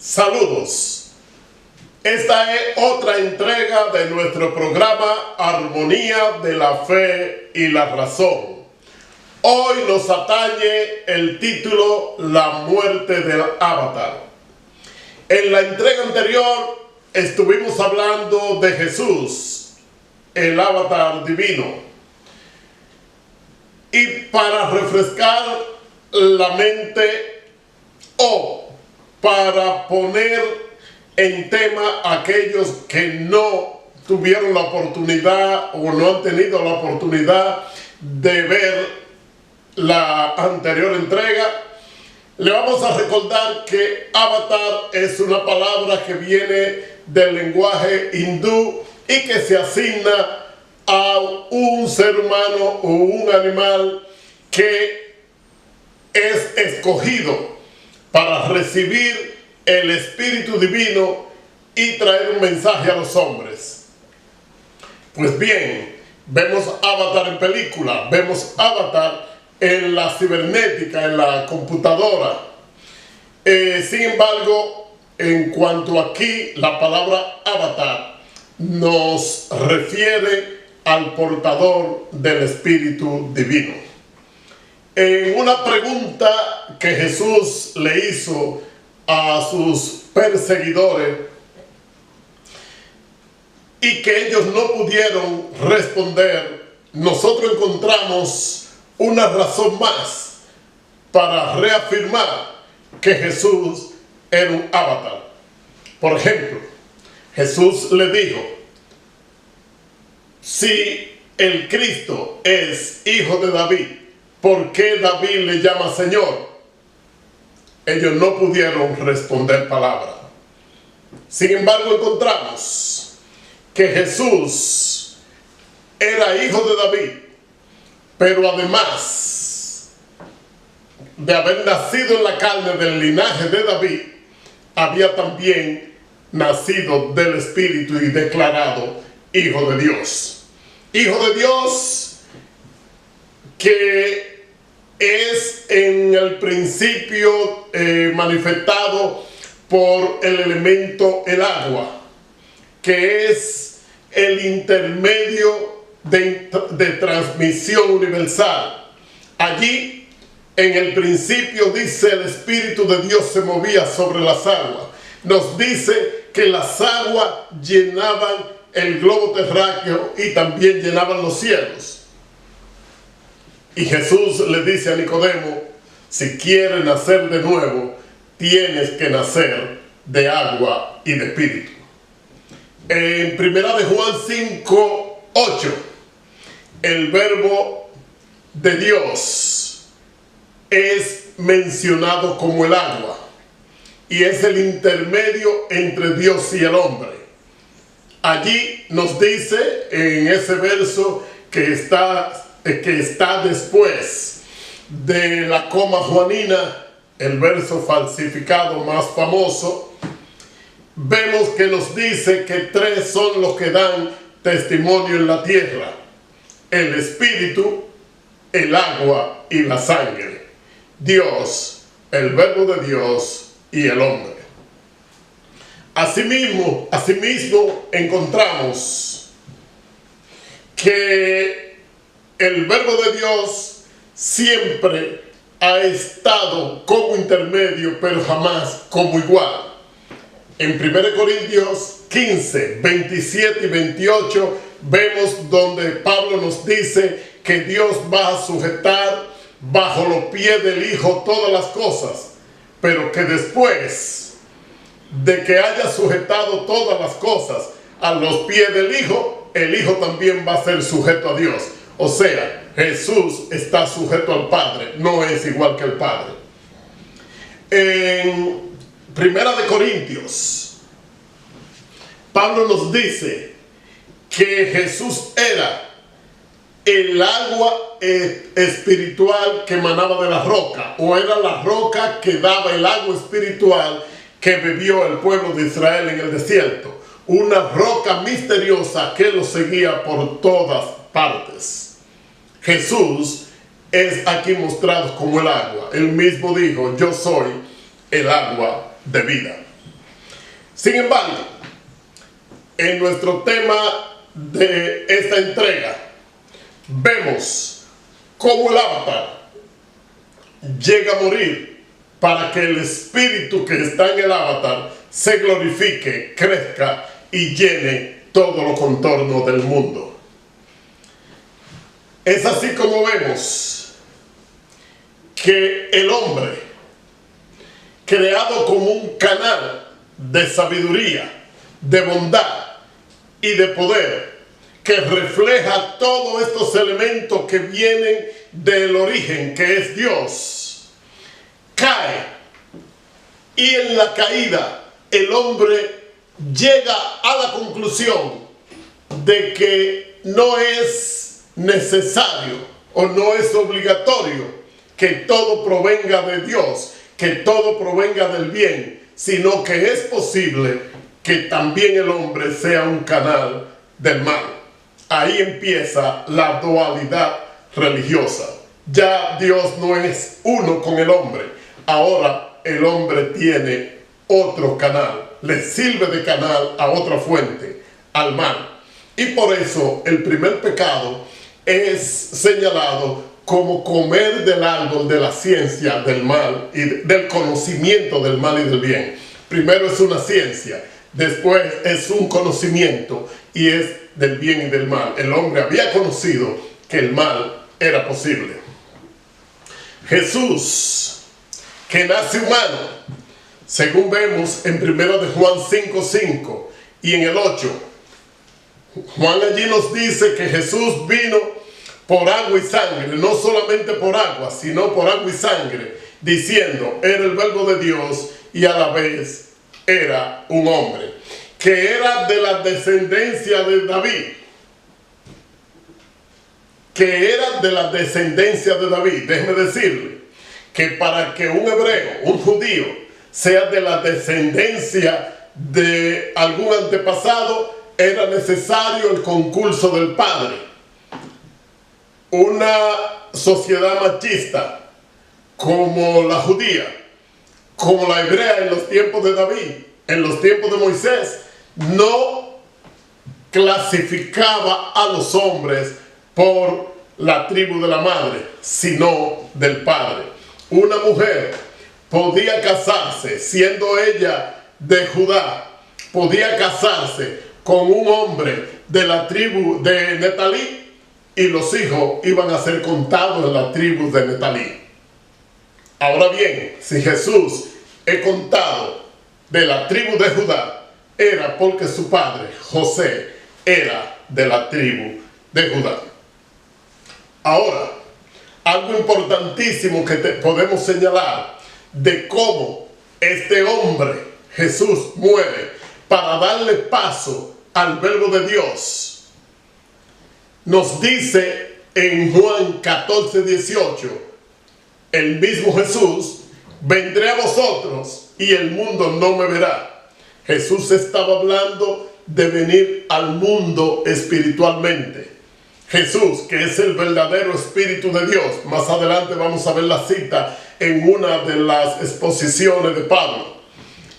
Saludos. Esta es otra entrega de nuestro programa Armonía de la Fe y la Razón. Hoy nos atañe el título La muerte del avatar. En la entrega anterior estuvimos hablando de Jesús, el avatar divino. Y para refrescar la mente o para poner en tema a aquellos que no tuvieron la oportunidad o no han tenido la oportunidad de ver la anterior entrega, le vamos a recordar que avatar es una palabra que viene del lenguaje hindú y que se asigna a un ser humano o un animal que es escogido para recibir el Espíritu Divino y traer un mensaje a los hombres. Pues bien, vemos avatar en película, vemos avatar en la cibernética, en la computadora. Sin embargo, en cuanto aquí, la palabra avatar nos refiere al portador del Espíritu Divino. En una pregunta que Jesús le hizo a sus perseguidores y que ellos no pudieron responder, nosotros encontramos una razón más para reafirmar que Jesús era un avatar. Por ejemplo, Jesús le dijo: si el Cristo es hijo de David, ¿por qué David le llama Señor? Ellos no pudieron responder palabra. Sin embargo, encontramos que Jesús era hijo de David, pero además de haber nacido en la carne del linaje de David, había también nacido del Espíritu y declarado hijo de Dios. Hijo de Dios que es en el principio manifestado por el elemento el agua, que es el intermedio de transmisión universal. Allí en el principio dice el Espíritu de Dios se movía sobre las aguas. Nos dice que las aguas llenaban el globo terráqueo y también llenaban los cielos. Y Jesús le dice a Nicodemo: si quieres nacer de nuevo, tienes que nacer de agua y de espíritu. En 1 de Juan 5:8, el verbo de Dios es mencionado como el agua y es el intermedio entre Dios y el hombre. Allí nos dice en ese verso que está después de la coma juanina, el verso falsificado más famoso. Vemos que nos dice que tres son los que dan testimonio en la tierra: el Espíritu, el agua y la sangre. Dios, el verbo de Dios y el hombre. Asimismo encontramos que el verbo de Dios siempre ha estado como intermedio, pero jamás como igual. En 1 Corintios 15, 27 y 28 vemos donde Pablo nos dice que Dios va a sujetar bajo los pies del Hijo todas las cosas, pero que después de que haya sujetado todas las cosas a los pies del Hijo, el Hijo también va a ser sujeto a Dios. O sea, Jesús está sujeto al Padre, no es igual que el Padre. En 1 Corintios, Pablo nos dice que Jesús era el agua espiritual que emanaba de la roca, o era la roca que daba el agua espiritual que bebió el pueblo de Israel en el desierto. Una roca misteriosa que lo seguía por todas partes. Jesús es aquí mostrado como el agua. Él mismo dijo: yo soy el agua de vida. Sin embargo, en nuestro tema de esta entrega, vemos cómo el avatar llega a morir para que el espíritu que está en el avatar se glorifique, crezca y llene todos los contornos del mundo. Es así como vemos que el hombre, creado como un canal de sabiduría, de bondad y de poder, que refleja todos estos elementos que vienen del origen, que es Dios, cae. Y en la caída, el hombre llega a la conclusión de que no es necesario o no es obligatorio que todo provenga de Dios, que todo provenga del bien, sino que es posible que también el hombre sea un canal del mal. Ahí empieza la dualidad religiosa. Ya Dios no es uno con el hombre. Ahora el hombre tiene otro canal. Le sirve de canal a otra fuente, al mal. Y por eso el primer pecado es señalado como comer del árbol de la ciencia del mal y del conocimiento del mal y del bien. Primero es una ciencia, después es un conocimiento y es del bien y del mal. El hombre había conocido que el mal era posible. Jesús, que nace humano, según vemos en 1 de Juan 5:5 y en el 8, Juan allí nos dice que Jesús vino por agua y sangre, no solamente por agua, sino por agua y sangre, diciendo, era el verbo de Dios y a la vez era un hombre, que era de la descendencia de David, Déjeme decirle que para que un hebreo, un judío, sea de la descendencia de algún antepasado, era necesario el concurso del padre. Una sociedad machista como la judía, como la hebrea en los tiempos de David, en los tiempos de Moisés, no clasificaba a los hombres por la tribu de la madre, sino del padre. Una mujer podía casarse, siendo ella de Judá, podía casarse con un hombre de la tribu de Netalí, y los hijos iban a ser contados en la tribu de Netalí. Ahora bien, si Jesús es contado de la tribu de Judá, era porque su padre, José, era de la tribu de Judá. Ahora, algo importantísimo que podemos señalar de cómo este hombre, Jesús, muere para darle paso al verbo de Dios. Nos dice en Juan 14:18, el mismo Jesús, vendré a vosotros y el mundo no me verá. Jesús estaba hablando de venir al mundo espiritualmente. Jesús, que es el verdadero Espíritu de Dios. Más adelante vamos a ver la cita en una de las exposiciones de Pablo.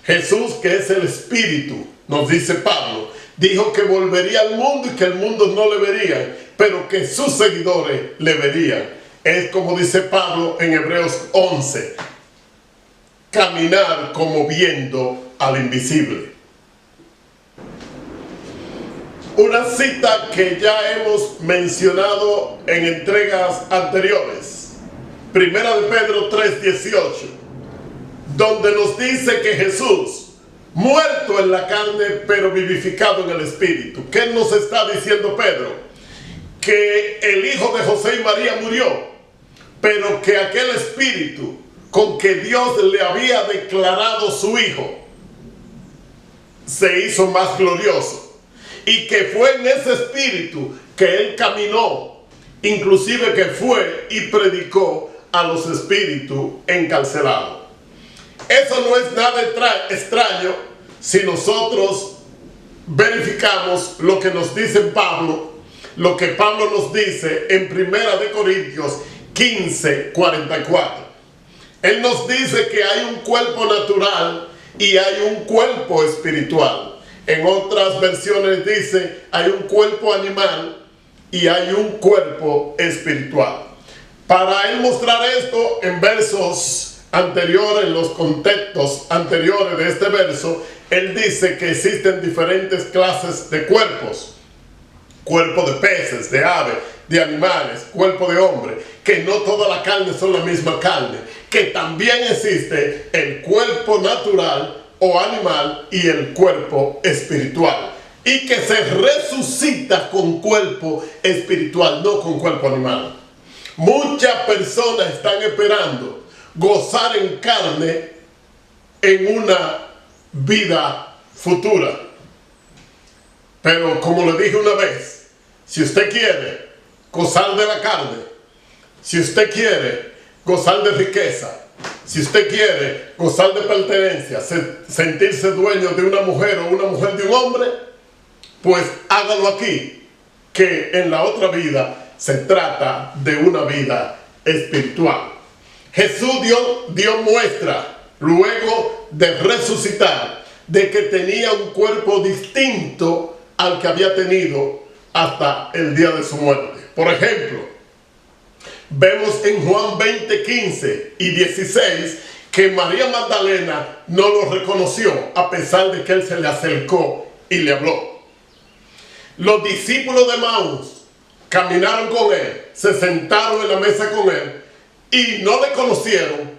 Jesús, que es el Espíritu, nos dice Pablo, dijo que volvería al mundo y que el mundo no le vería, pero que sus seguidores le verían. Es como dice Pablo en Hebreos 11, caminar como viendo al invisible. Una cita que ya hemos mencionado en entregas anteriores, Primera de Pedro 3:18, donde nos dice que Jesús, muerto en la carne, pero vivificado en el Espíritu. ¿Qué nos está diciendo Pedro? Que el hijo de José y María murió, pero que aquel Espíritu con que Dios le había declarado su hijo se hizo más glorioso, y que fue en ese Espíritu que él caminó, inclusive que fue y predicó a los espíritus encarcelados. Eso no es nada extraño si nosotros verificamos lo que nos dice Pablo, lo que Pablo nos dice en 1 de Corintios 15:44. Él nos dice que hay un cuerpo natural y hay un cuerpo espiritual. En otras versiones dice, hay un cuerpo animal y hay un cuerpo espiritual. Para él mostrar esto en versos anteriores, en los contextos anteriores de este verso, él dice que existen diferentes clases de cuerpos. Cuerpo de peces, de aves, de animales, cuerpo de hombre, que no toda la carne son la misma carne, que también existe el cuerpo natural o animal y el cuerpo espiritual, y que se resucita con cuerpo espiritual, no con cuerpo animal. Muchas personas están esperando gozar en carne en una vida futura. Pero como le dije una vez, si usted quiere gozar de la carne, si usted quiere gozar de riqueza, si usted quiere gozar de pertenencia, sentirse dueño de una mujer o una mujer de un hombre, pues hágalo aquí, que en la otra vida se trata de una vida espiritual. Jesús dio muestra, luego de resucitar, de que tenía un cuerpo distinto al que había tenido hasta el día de su muerte. Por ejemplo, vemos en Juan 20, 15 y 16 que María Magdalena no lo reconoció a pesar de que él se le acercó y le habló. Los discípulos de Maús caminaron con él, se sentaron en la mesa con él y no le conocieron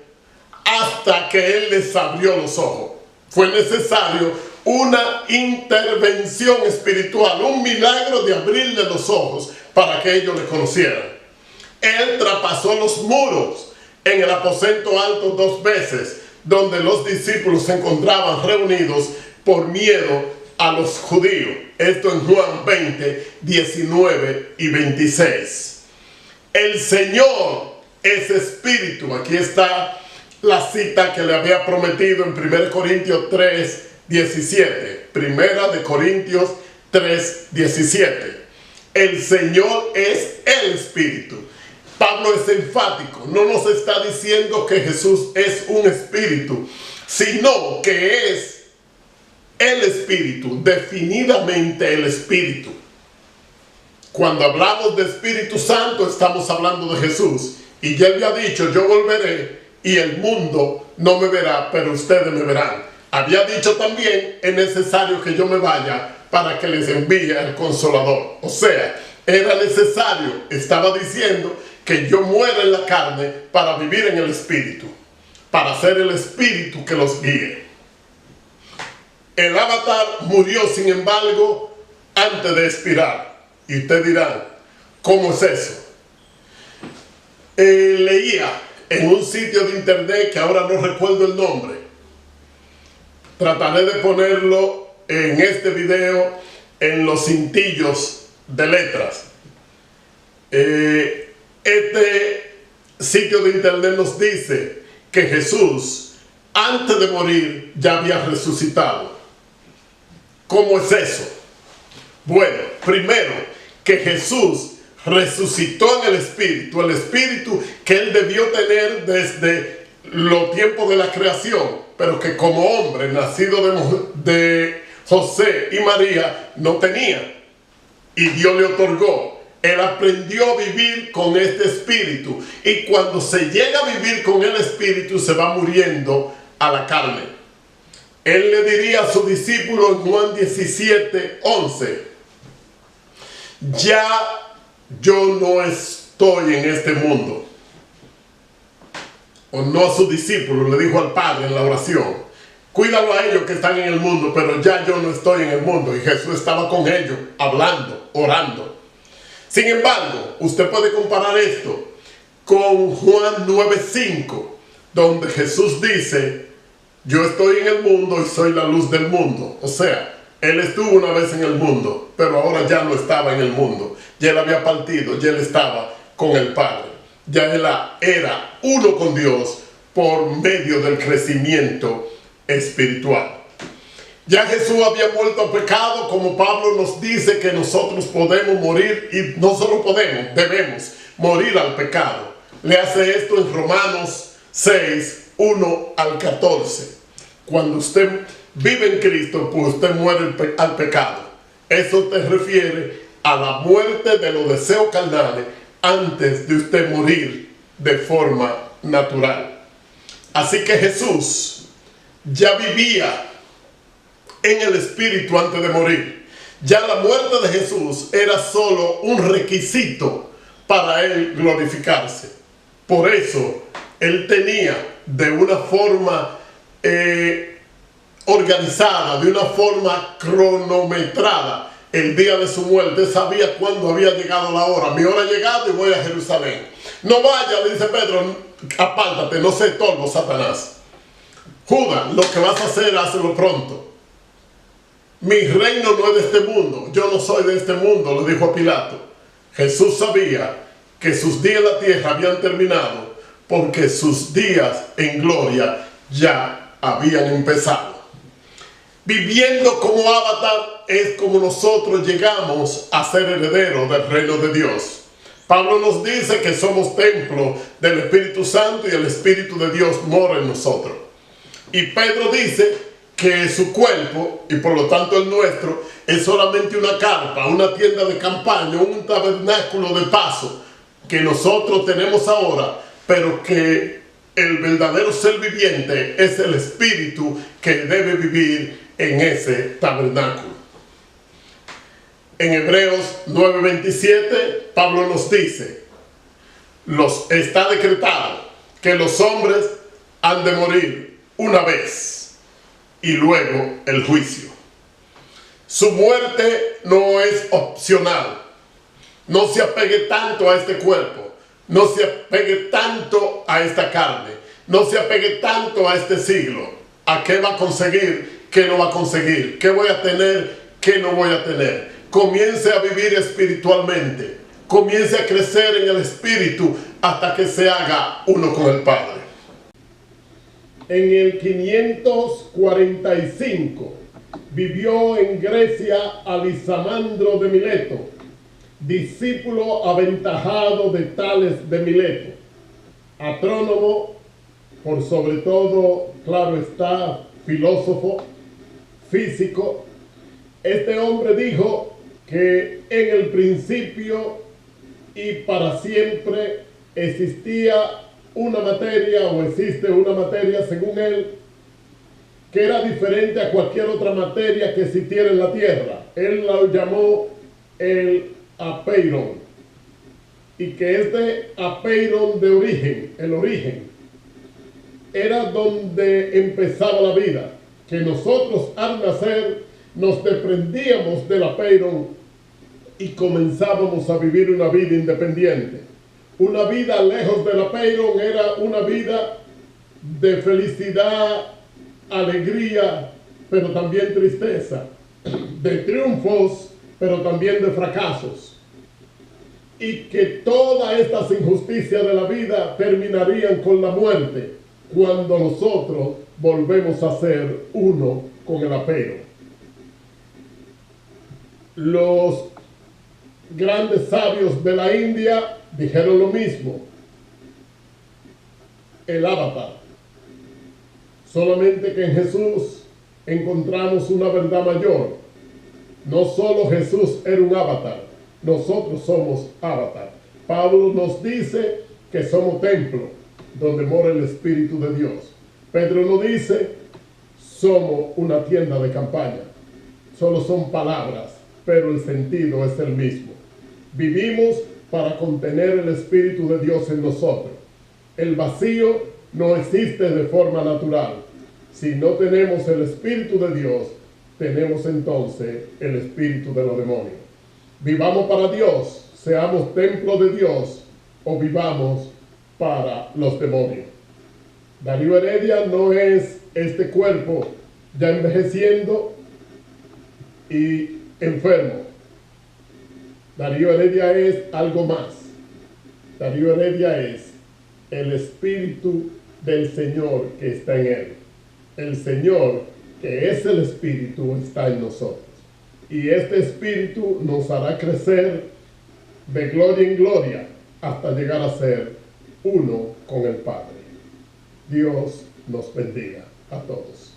hasta que él les abrió los ojos. Fue necesario una intervención espiritual, un milagro de abrirle los ojos para que ellos le conocieran. Él traspasó los muros en el aposento alto 2 veces, donde los discípulos se encontraban reunidos por miedo a los judíos. Esto en Juan 20, 19 y 26. El Señor es espíritu. Aquí está la cita que le había prometido en 1 Corintios 3, 17. Primera de Corintios 3, 17. El Señor es el espíritu. Pablo es enfático. No nos está diciendo que Jesús es un espíritu, sino que es el Espíritu, definidamente el Espíritu. Cuando hablamos de Espíritu Santo, estamos hablando de Jesús. Y ya había dicho, yo volveré y el mundo no me verá, pero ustedes me verán. Había dicho también, es necesario que yo me vaya para que les envíe el Consolador. O sea, era necesario, estaba diciendo, que yo muera en la carne para vivir en el Espíritu, para ser el Espíritu que los guíe. El avatar murió, sin embargo, antes de expirar. Y ustedes dirán, ¿cómo es eso? Leía en un sitio de internet que ahora no recuerdo el nombre. Trataré de ponerlo en este video en los cintillos de letras. Este sitio de internet nos dice que Jesús, antes de morir, ya había resucitado. ¿Cómo es eso? Bueno, primero, que Jesús resucitó en el espíritu que él debió tener desde los tiempos de la creación, pero que como hombre nacido de José y María no tenía, y Dios le otorgó. Él aprendió a vivir con este espíritu, y cuando se llega a vivir con el espíritu se va muriendo a la carne. Él le diría a sus discípulos en Juan 17, 11, ya yo no estoy en este mundo. O no a sus discípulos, le dijo al Padre en la oración, cuídalo a ellos que están en el mundo, pero ya yo no estoy en el mundo. Y Jesús estaba con ellos, hablando, orando. Sin embargo, usted puede comparar esto con Juan 9:5, donde Jesús dice, yo estoy en el mundo y soy la luz del mundo. O sea, él estuvo una vez en el mundo, pero ahora ya no estaba en el mundo. Ya él había partido, ya él estaba con el Padre. Ya él era uno con Dios por medio del crecimiento espiritual. Ya Jesús había muerto al pecado, como Pablo nos dice que nosotros podemos morir, y no solo podemos, debemos morir al pecado. Le hace esto en Romanos 6, 1 al 14. Cuando usted vive en Cristo, pues usted muere al pecado. Eso te refiere a la muerte de los deseos carnales antes de usted morir de forma natural. Así que Jesús ya vivía en el Espíritu antes de morir. Ya la muerte de Jesús era solo un requisito para él glorificarse. Por eso él tenía de una forma organizada, de una forma cronometrada, el día de su muerte. Sabía cuándo había llegado la hora. Mi hora ha llegado y voy a Jerusalén. No vaya, le dice Pedro, apártate, no se estorbo, Satanás. Judas, lo que vas a hacer, hazlo pronto. Mi reino no es de este mundo, yo no soy de este mundo, le dijo a Pilato. Jesús sabía que sus días en la tierra habían terminado porque sus días en gloria ya habían empezado. Viviendo como avatar es como nosotros llegamos a ser herederos del reino de Dios. Pablo nos dice que somos templo del Espíritu Santo y el Espíritu de Dios mora en nosotros. Y Pedro dice que su cuerpo, y por lo tanto el nuestro, es solamente una carpa, una tienda de campaña, un tabernáculo de paso que nosotros tenemos ahora, pero que el verdadero ser viviente es el Espíritu que debe vivir en ese tabernáculo. En Hebreos 9:27, Pablo nos dice, está decretado que los hombres han de morir una vez y luego el juicio. Su muerte no es opcional. No se apegue tanto a este cuerpo, no se apegue tanto a esta carne, no se apegue tanto a este siglo. ¿A qué va a conseguir? ¿Qué no va a conseguir? ¿Qué voy a tener? ¿Qué no voy a tener? Comience a vivir espiritualmente, comience a crecer en el Espíritu hasta que se haga uno con el Padre. En el 545 vivió en Grecia Alisamandro de Mileto, discípulo aventajado de Tales de Mileto, astrónomo, por sobre todo, claro está, filósofo, físico. Este hombre dijo que en el principio y para siempre existía una materia, o existe una materia según él, que era diferente a cualquier otra materia que existiera en la tierra. Él la llamó el apeiron, y que este apeiron de origen, el origen, era donde empezaba la vida, que nosotros al nacer nos desprendíamos del apeiron y comenzábamos a vivir una vida independiente. Una vida lejos del apeiron era una vida de felicidad, alegría, pero también tristeza, de triunfos, pero también de fracasos. Y que todas estas injusticias de la vida terminarían con la muerte cuando nosotros volvemos a ser uno con el apeiron. Los grandes sabios de la India dijeron lo mismo. El avatar. Solamente que en Jesús encontramos una verdad mayor. No solo Jesús era un avatar, nosotros somos avatar. Pablo nos dice que somos templo donde mora el Espíritu de Dios. Pedro nos dice, somos una tienda de campaña. Solo son palabras, pero el sentido es el mismo. Vivimos para contener el Espíritu de Dios en nosotros. El vacío no existe de forma natural. Si no tenemos el Espíritu de Dios, tenemos entonces el espíritu de los demonios. Vivamos para Dios, seamos templo de Dios, o vivamos para los demonios. Darío Heredia no es este cuerpo ya envejeciendo y enfermo. Darío Heredia es algo más. Darío Heredia es el Espíritu del Señor que está en él. El Señor, que es el Espíritu, está en nosotros. Y este Espíritu nos hará crecer de gloria en gloria hasta llegar a ser uno con el Padre. Dios nos bendiga a todos.